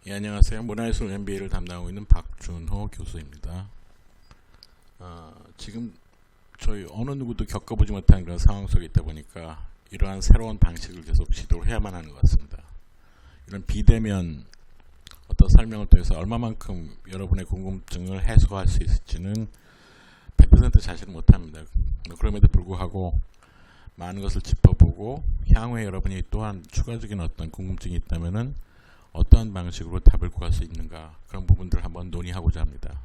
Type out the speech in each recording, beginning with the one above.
예, 안녕하세요. 문화예술 MBA를 담당하고 있는 박준호 교수입니다. 지금 저희 어느 누구도 겪어보지 못한 그런 상황 속에 있다 보니까 이러한 새로운 방식을 계속 시도를 해야만 하는 것 같습니다. 이런 비대면 어떤 설명을 통해서 얼마만큼 여러분의 궁금증을 해소할 수 있을지는 100% 자신은 못합니다. 그럼에도 불구하고 많은 것을 짚어보고 향후에 여러분이 또한 추가적인 어떤 궁금증이 있다면은 어떠한 방식으로 답을 구할 수 있는가, 그런 부분들을 한번 논의하고자 합니다.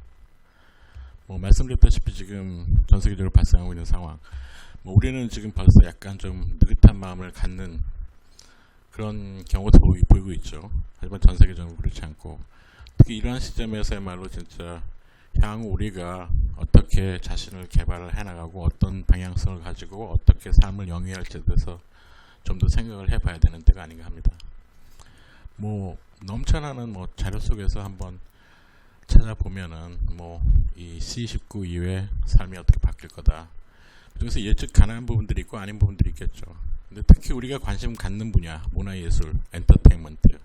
말씀드렸다시피 지금 전 세계적으로 발생하고 있는 상황, 우리는 지금 벌써 약간 좀 느긋한 마음을 갖는 그런 경우도 보이고 있죠. 하지만 전 세계적으로 그렇지 않고, 특히 이러한 시점에서야말로 진짜 향후 우리가 어떻게 자신을 개발을 해나가고 어떤 방향성을 가지고 어떻게 삶을 영위할지에 대해서 좀 더 생각을 해봐야 되는 때가 아닌가 합니다. 넘쳐나는 자료 속에서 한번 찾아보면은 이 C19 이후에 삶이 어떻게 바뀔 거다. 그래서 예측 가능한 부분들이 있고 아닌 부분들이 있겠죠. 근데 특히 우리가 관심 갖는 분야, 문화예술, 엔터테인먼트,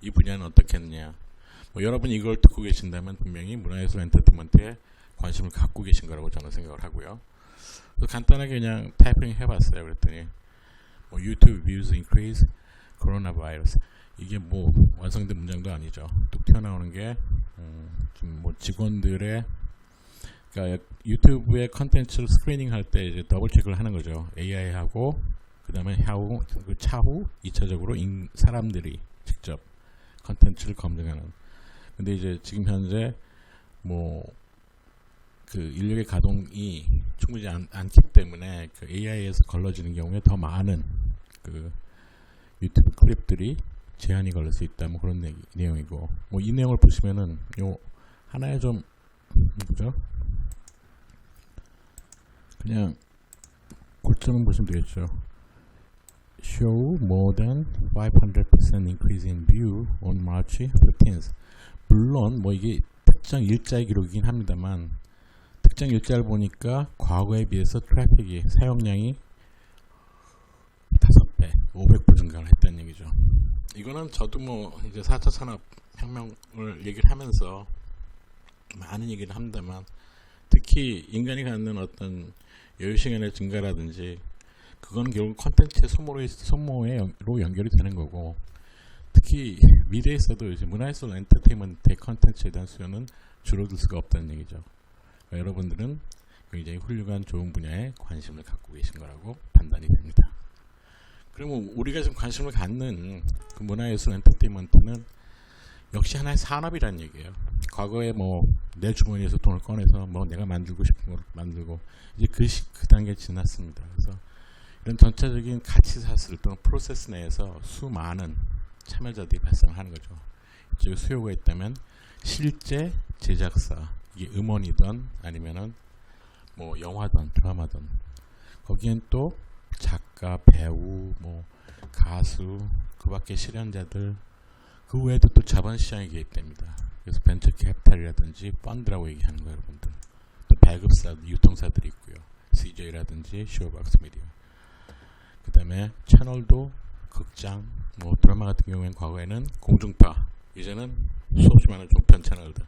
이 분야는 어떻겠느냐. 여러분이 이걸 듣고 계신다면 분명히 문화예술, 엔터테인먼트에 관심을 갖고 계신 거라고 저는 생각을 하고요. 그래서 간단하게 그냥 타이핑 해봤어요. 그랬더니 YouTube views increase, coronavirus. 이게 완성된 문장도 아니죠. 뚝 튀어나오는 게 지금 직원들의, 그러니까 유튜브의 컨텐츠를 스크리닝 할 때 이제 더블 체크를 하는 거죠. AI하고 그 다음에 차후 2차적으로 사람들이 직접 컨텐츠를 검증하는. 근데 이제 지금 현재 그 인력의 가동이 충분히 않기 때문에 그 AI에서 걸러지는 경우에 더 많은 그 유튜브 클립들이 제한이 걸릴 수 있다. 그런 내용이고, 이 내용을 보시면은 하나의 좀 뭐죠? 그냥 골점을 보시면 되겠죠. Show more than 500% increase in view on March 15th. 물론 이게 특정 일자의 기록이긴 합니다만, 특정 일자를 보니까 과거에 비해서 트래픽이, 사용량이 5배, 500% 증가를 했다는 얘기죠. 이거는 저도 이제 4차 산업혁명을 얘기를 하면서 많은 얘기를 합니다만, 특히 인간이 갖는 어떤 여유시간의 증가라든지, 그거는 결국 콘텐츠의 소모로 연결이 되는 거고, 특히 미래에서도 이제 문화예술, 엔터테인먼트의 콘텐츠에 대한 수요는 줄어들 수가 없다는 얘기죠. 그러니까 여러분들은 굉장히 훌륭한 좋은 분야에 관심을 갖고 계신 거라고 판단이 됩니다. 그러면 우리가 지금 관심을 갖는 그 문화예술, 엔터테인먼트는 역시 하나의 산업이라는 얘기예요. 과거에 내 주머니에서 돈을 꺼내서 내가 만들고 싶은 걸 만들고, 이제 그 단계 지났습니다. 그래서 이런 전체적인 가치 사슬 또는 프로세스 내에서 수많은 참여자들이 발생하는 거죠. 즉 수요가 있다면 실제 제작사, 이게 음원이든 아니면은 영화든 드라마든, 거기엔 또 작가, 배우, 가수, 그 밖에 실현자들, 그 외에도 또 자본시장이 개입됩니다. 그래서 벤처 캐피탈이라든지 펀드라고 얘기하는 거예요, 여러분들. 또 배급사, 유통사들이 있고요. CJ라든지 쇼박스 미디어. 그 다음에 채널도 극장, 드라마 같은 경우에는 과거에는 공중파, 이제는 수없이 많은 종편 채널들.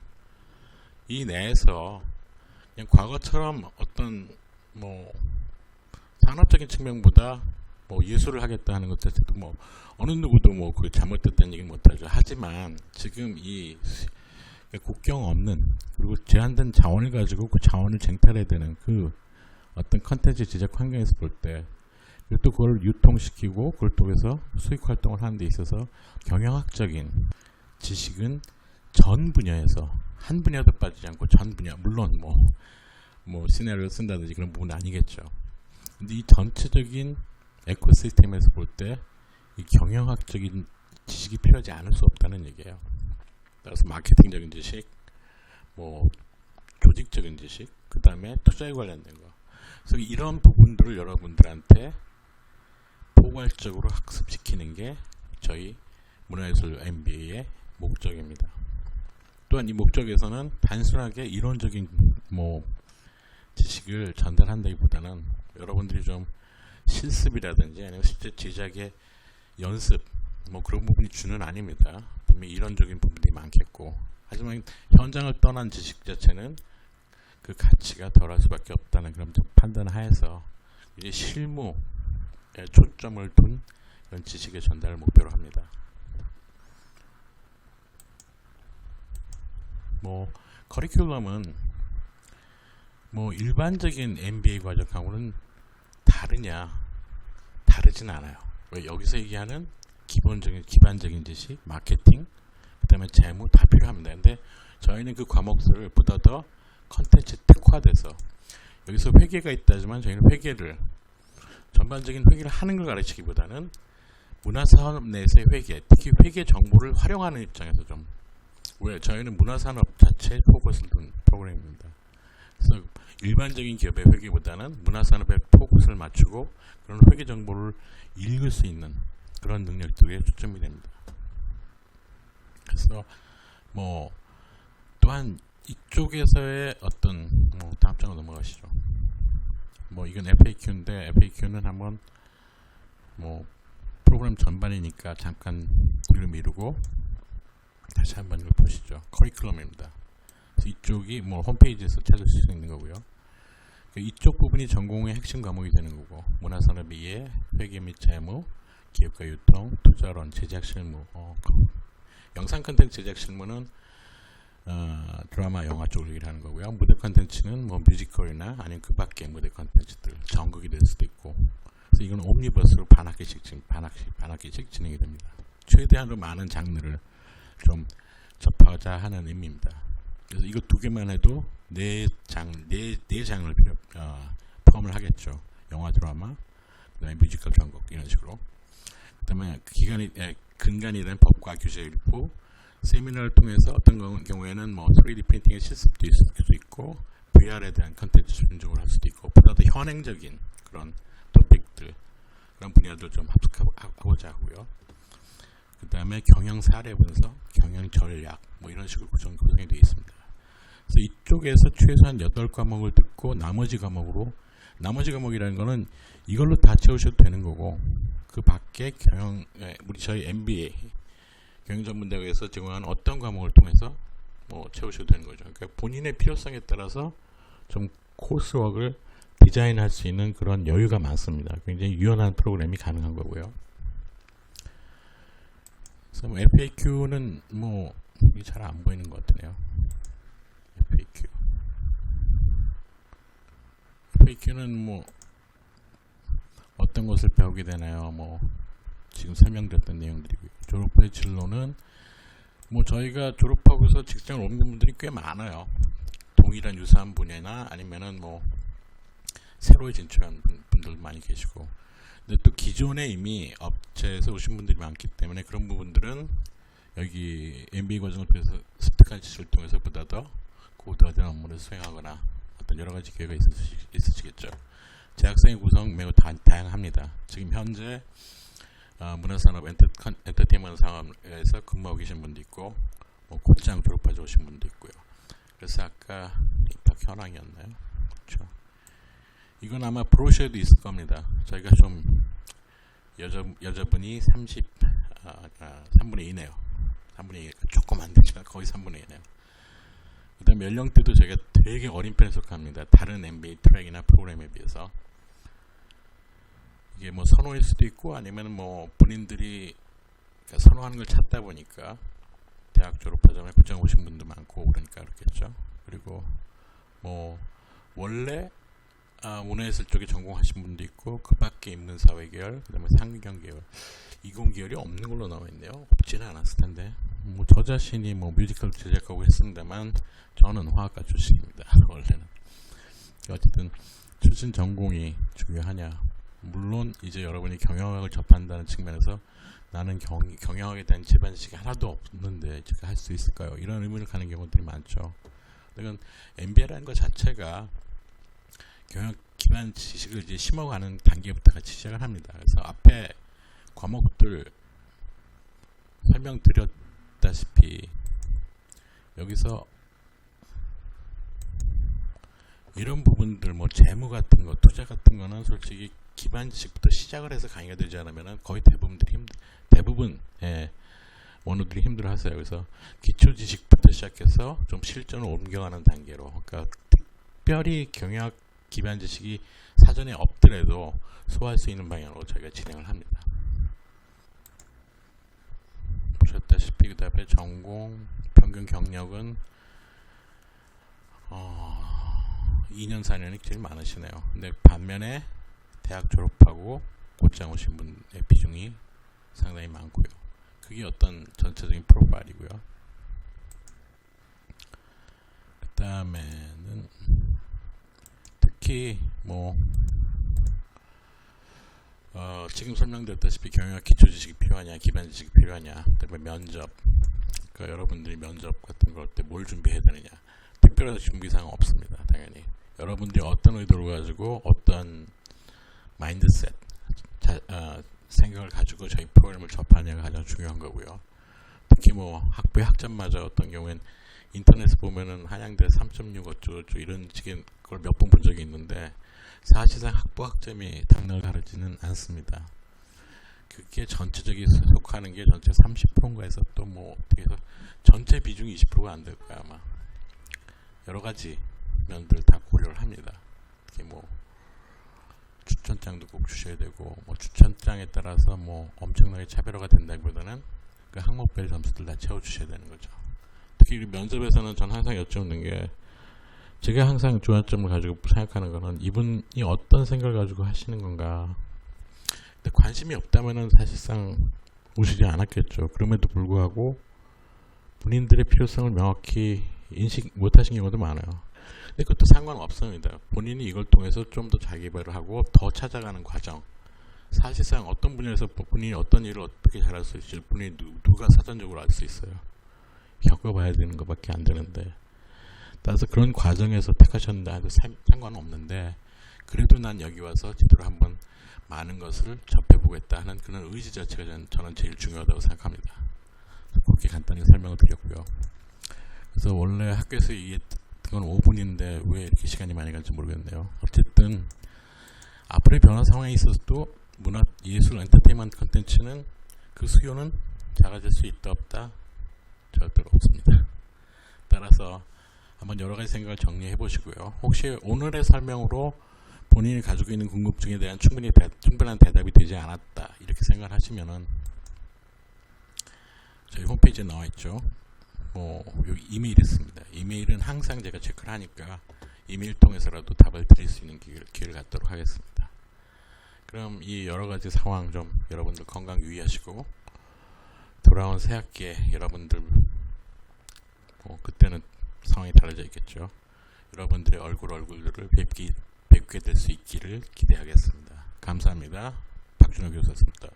이 내에서 그냥 과거처럼 어떤 산업적인 측면보다 예술을 하겠다 하는 것 자체도 어느 누구도 그게 잘못됐다는 얘기는 못하죠. 하지만 지금 이 국경 없는, 그리고 제한된 자원을 가지고 그 자원을 쟁탈해야 되는 그 어떤 컨텐츠 제작 환경에서 볼 때, 그리고 또 그걸 유통시키고 그걸 통해서 수익 활동을 하는 데 있어서 경영학적인 지식은 전 분야에서 한 분야도 빠지지 않고 전 분야, 물론 시나리오를 쓴다든지 그런 부분은 아니겠죠. 근데 이 전체적인 에코시스템에서 볼 때 이 경영학적인 지식이 필요하지 않을 수 없다는 얘기예요. 따라서 마케팅적인 지식, 조직적인 지식, 그 다음에 투자에 관련된 거. 그래서 이런 부분들을 여러분들한테 포괄적으로 학습시키는 게 저희 문화예술 MBA의 목적입니다. 또한 이 목적에서는 단순하게 이론적인 지식을 전달한다기보다는 여러분들이 좀 실습이라든지 아니면 실제 제작의 연습 그런 부분이 주는 아닙니다. 분명히 이론적인 부분들이 많겠고, 하지만 현장을 떠난 지식 자체는 그 가치가 덜할 수밖에 없다는 그런 판단 하에서 이제 실무에 초점을 둔 그런 지식의 전달을 목표로 합니다. 뭐 커리큘럼은 뭐 일반적인 MBA 과정하고는 다르진 않아요. 왜 여기서 얘기하는 기반적인 지식, 마케팅, 그 다음에 재무 다 필요합니다. 근데 저희는 그 과목들을 보다 더 컨텐츠 특화돼서, 여기서 회계가 있다지만 저희는 전반적인 회계를 하는 걸 가르치기보다는 문화산업 내에서의 회계, 특히 회계 정보를 활용하는 입장에서 왜 저희는 문화산업 자체에 포커스를 둔 프로그램입니다. 그래서 일반적인 기업의 회계보다는 문화산업에 포커스를 맞추고 그런 회계 정보를 읽을 수 있는 그런 능력들에 초점이 됩니다. 그래서 뭐 또한 이쪽에서의 어떤 다음 장으로 넘어가시죠. 뭐 이건 FAQ인데 FAQ는 한번 뭐 프로그램 전반이니까 잠깐 뒤로 미루고 다시 한번 이걸 보시죠. 커리큘럼입니다. 이쪽이 뭐 홈페이지에서 찾을 수 있는 거고요. 이쪽 부분이 전공의 핵심 과목이 되는 거고, 문화산업 이해, 회계 및 재무, 기업과 유통, 투자론, 제작 실무, 영상 컨텐츠 제작 실무는 드라마, 영화 쪽을 얘기를 하는 거고요. 무대 컨텐츠는 뭐 뮤지컬이나 아니면 그 밖의 무대 컨텐츠들, 전극이 될 수도 있고. 그래서 이건 옴니버스로 반학기씩 진행이 됩니다. 최대한으로 많은 장르를 좀 접하자 하는 의미입니다. 그래서 이거 두 개만 해도 네 장을 포함을 하겠죠. 영화, 드라마, 그다음에 뮤지컬, 전극 이런 식으로. 그다음에 근간이 된 법과 규제 일부, 세미나를 통해서 어떤 경우에는 뭐 3D 프린팅의 실습도 있을 수도 있고, VR에 대한 컨텐츠 준적으로 할 수도 있고, 보다 더 현행적인 그런 토픽들, 그런 분야도 좀 합숙하고자 하고요. 그 다음에 경영 사례 분석, 경영 전략, 뭐 이런 식으로 구성이 되어 있습니다. 그래서 이쪽에서 최소한 8과목을 듣고 나머지 과목이라는 거는 이걸로 다 채우셔도 되는 거고, 그 밖에 저희 MBA 경영전문대학에서 제공하는 어떤 과목을 통해서 뭐 채우셔도 되는 거죠. 그러니까 본인의 필요성에 따라서 좀 코스웍을 디자인할 수 있는 그런 여유가 많습니다. 굉장히 유연한 프로그램이 가능한 거고요. 그래서 뭐 FAQ는 뭐 이게 잘 안 보이는 것 같네요. FAQ는 뭐 어떤 것을 배우게 되나요? 뭐 지금 설명드렸던 내용들이고요. 졸업후의 진로는 뭐 저희가 졸업하고서 직장을 옮긴 분들이 꽤 많아요. 동일한 유사한 분야나 아니면은 뭐 새로 진출한 분들도 많이 계시고, 근데 또 기존에 이미 업체에서 오신 분들이 많기 때문에 그런 부분들은 여기 MBA 과정을 통해서 습득한 지식을 통해서 보다 더 고도화된 업무를 수행하거나 어떤 여러 가지 기회가 있으시겠죠. 재학생의 구성 매우 다양합니다. 지금 현재 문화산업 엔터테인먼트 산업에서 근무하고 계신 분도 있고, 뭐 곧장 졸업하셔 오신 분도 있고요. 그래서 아까 입학 현황이었나요? 그렇죠. 이건 아마 브로셔도 있을 겁니다. 저희가 좀 여자분이 3분의 2네요. 3분의 2, 조금 안 되지만 거의 3분의 2네요. 그 다음 연령대도 저희가 되게 어린 편에 속합니다. 다른 MBA 트랙이나 프로그램에 비해서. 이게 뭐 선호일 수도 있고, 아니면 뭐 본인들이 선호하는 걸 찾다 보니까 대학 졸업하자마자 곧장 오신 분도 많고 그러니까 그렇겠죠. 그리고 뭐 원래 문화예술 쪽에 전공하신 분도 있고, 그 밖에 인문사회 계열, 그 다음에 상경 계열, 이공 계열이 없는 걸로 나와 있네요. 없지는 않았을 텐데. 뭐 저 자신이 뭐 뮤지컬 제작하고 했습니다만 저는 화학과 출신입니다. 원래는. 어쨌든 출신 전공이 중요하냐? 물론 이제 여러분이 경영학을 접한다는 측면에서 나는 경영학에 대한 집안식이 하나도 없는데 제가 할 수 있을까요? 이런 의문을 가는 경우들이 많죠. 그러니까 MBA라는 것 자체가 경영 기반 지식을 이제 심어가는 단계부터 같이 시작을 합니다. 그래서 앞에 과목들 설명드렸다시피 여기서 이런 부분들, 뭐 재무 같은 거, 투자 같은 거는 솔직히 기반 지식부터 시작을 해서 강의가 되지 않으면 거의 대부분 원우들이 힘들어하세요. 그래서 기초 지식부터 시작해서 좀 실전을 옮겨가는 단계로, 그러니까 특별히 경영학 기반 지식이 사전에 없더라도 소화할 수 있는 방향으로 저희가 진행을 합니다. 보셨다시피 그 다음에 전공 평균 경력은 2년 4년이 제일 많으시네요. 근데 반면에 대학 졸업하고 곧장 오신 분의 비중이 상당히 많고요. 그게 어떤 전체적인 프로파일이고요. 그 다음에는 특히 지금 설명드렸다시피 경영학 기초 지식이 필요하냐, 기반 지식이 필요하냐, 그다음에 면접, 그러니까 여러분들이 면접 같은 걸 때 뭘 준비해야 되느냐, 특별한 준비사항은 없습니다. 당연히 여러분들이 어떤 의도를 가지고 어떤 마인드셋, 생각을 가지고 저희 프로그램을 접하냐가 가장 중요한 거고요. 특히 학부의 학점마저 어떤 경우엔 인터넷에 보면은 한양대 3.6 어쩌고저쩌고 이런 식의 걸 몇 번 본 적이 있는데, 사실상 학부 학점이 당락을 가르치는 않습니다. 그게 전체적인 속하는 게 전체 30%인가 해서 또 어떻게 해서 전체 비중이 20%가 안 될 거야 아마. 여러 가지 면들 다 고려를 합니다. 특히 추천장도 꼭 주셔야 되고, 추천장에 따라서 엄청나게 차별화가 된다기보다는 그 항목별 점수들 다 채워주셔야 되는 거죠. 특히 면접에서는 전 항상 여쭤보는 게, 제가 항상 주안점을 가지고 생각하는 거는 이분이 어떤 생각을 가지고 하시는 건가. 근데 관심이 없다면은 사실상 오시지 않았겠죠. 그럼에도 불구하고 본인들의 필요성을 명확히 인식 못 하신 경우도 많아요. 근데 그것도 상관없습니다. 본인이 이걸 통해서 좀 더 자기 개발을 하고 더 찾아가는 과정. 사실상 어떤 분야에서 본인이 어떤 일을 어떻게 잘할 수 있을지 본인이 누가 사전적으로 알 수 있어요. 겪어봐야 되는 것밖에 안 되는데. 따라서 그런 과정에서 택하셨는데 해도 상관은 없는데, 그래도 난 여기 와서 제대로 한번 많은 것을 접해보겠다 하는 그런 의지 자체가 저는 제일 중요하다고 생각합니다. 그렇게 간단히 설명을 드렸고요. 그래서 원래 학교에서 얘기했던 건 5분인데 왜 이렇게 시간이 많이 갈지 모르겠네요. 어쨌든 앞으로의 변화 상황에 있어서도 문화, 예술, 엔터테인먼트 컨텐츠는 그 수요는 작아질 수 있다 없다 절대로 없습니다. 따라서 한번 여러 가지 생각을 정리해 보시고요. 혹시 오늘의 설명으로 본인이 가지고 있는 궁금증에 대한 충분한 대답이 되지 않았다 이렇게 생각을 하시면은 저희 홈페이지에 나와 있죠. 여기 이메일 있습니다. 이메일은 항상 제가 체크를 하니까 이메일 통해서라도 답을 드릴 수 있는 기회를 갖도록 하겠습니다. 그럼 이 여러 가지 상황 좀 여러분들 건강 유의하시고, 돌아온 새학기에 여러분들 그때는 상황이 달라져 있겠죠. 여러분들의 얼굴들을 뵙게 될 수 있기를 기대하겠습니다. 감사합니다. 박준호 교수였습니다.